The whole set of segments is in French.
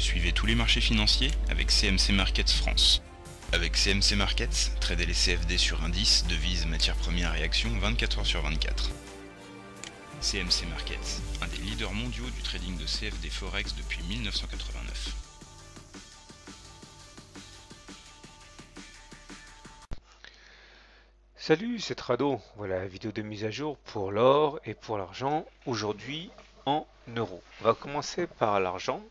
Suivez tous les marchés financiers avec CMC Markets France. Avec CMC Markets, tradez les CFD sur indices, devises, matières premières et actions 24 heures sur 24. CMC Markets, un des leaders mondiaux du trading de CFD Forex depuis 1989. Salut, c'est Trado. Voilà la vidéo de mise à jour pour l'or et pour l'argent, aujourd'hui en euros. On va commencer par l'argent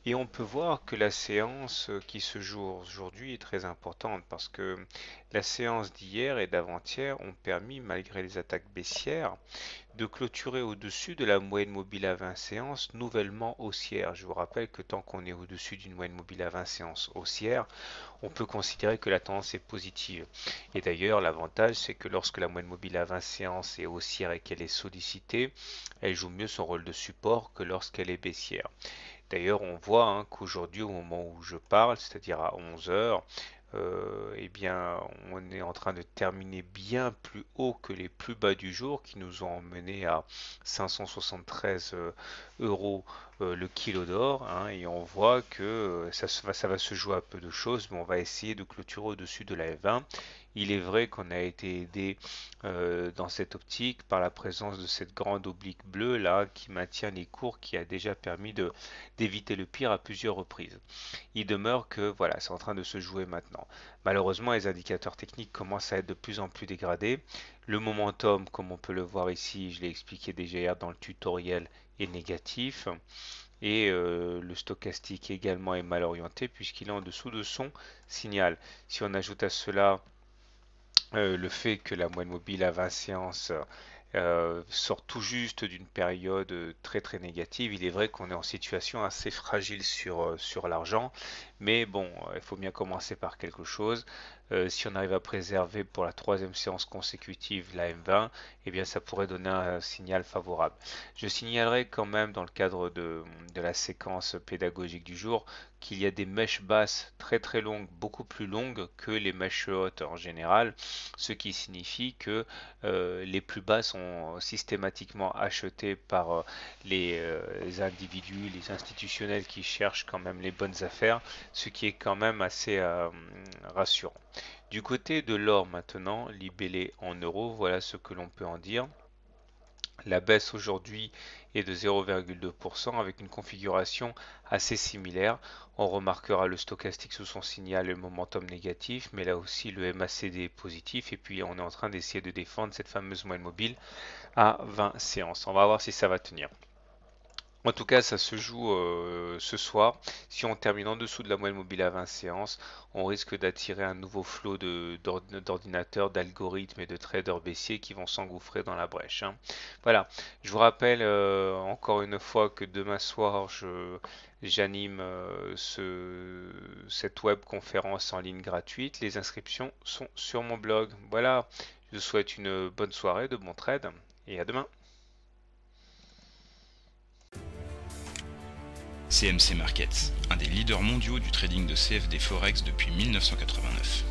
et on peut voir que la séance qui se joue aujourd'hui est très importante parce que la séance d'hier et d'avant-hier ont permis, malgré les attaques baissières, de clôturer au-dessus de la moyenne mobile à 20 séances nouvellement haussière. Je vous rappelle que tant qu'on est au-dessus d'une moyenne mobile à 20 séances haussière, on peut considérer que la tendance est positive. Et d'ailleurs, l'avantage, c'est que lorsque la moyenne mobile à 20 séances est haussière et qu'elle est sollicitée, elle joue mieux son rôle de support que lorsqu'elle est baissière. D'ailleurs, on voit qu'aujourd'hui, au moment où je parle, c'est-à-dire à 11 heures, eh bien, on est en train de terminer bien plus haut que les plus bas du jour qui nous ont emmené à 573 euros le kilo d'or, et on voit que ça va se jouer à peu de choses, mais on va essayer de clôturer au-dessus de la F20. Il est vrai qu'on a été aidé dans cette optique par la présence de cette grande oblique bleue là qui maintient les cours, qui a déjà permis d'éviter le pire à plusieurs reprises. Il demeure que voilà, c'est en train de se jouer maintenant. Malheureusement, les indicateurs techniques commencent à être de plus en plus dégradés. Le momentum, comme on peut le voir ici, je l'ai expliqué déjà hier dans le tutoriel, est négatif. Et le stochastique également est mal orienté puisqu'il est en dessous de son signal. Si on ajoute à cela le fait que la moyenne mobile à 20 séances sort tout juste d'une période très très négative. Il est vrai qu'on est en situation assez fragile sur l'argent, mais bon, il faut bien commencer par quelque chose. Si on arrive à préserver pour la troisième séance consécutive la M20, eh bien ça pourrait donner un signal favorable. Je signalerai quand même dans le cadre de la séquence pédagogique du jour qu'il y a des mèches basses très très longues, beaucoup plus longues que les mèches hautes en général, ce qui signifie que les plus bas sont systématiquement achetés par les individus, les institutionnels qui cherchent quand même les bonnes affaires, ce qui est quand même assez rassurant. Du côté de l'or maintenant, libellé en euros, voilà ce que l'on peut en dire. La baisse aujourd'hui est de 0,2% avec une configuration assez similaire. On remarquera le stochastique sous son signal et le momentum négatif, mais là aussi le MACD est positif et puis on est en train d'essayer de défendre cette fameuse moyenne mobile à 20 séances. On va voir si ça va tenir. En tout cas, ça se joue ce soir. Si on termine en dessous de la moyenne mobile à 20 séances, on risque d'attirer un nouveau flot d'ordinateurs, d'algorithmes et de traders baissiers qui vont s'engouffrer dans la brèche. Voilà, je vous rappelle encore une fois que demain soir, j'anime cette web conférence en ligne gratuite. Les inscriptions sont sur mon blog. Voilà, je vous souhaite une bonne soirée, de bons trades et à demain. CMC Markets, un des leaders mondiaux du trading de CFD Forex depuis 1989.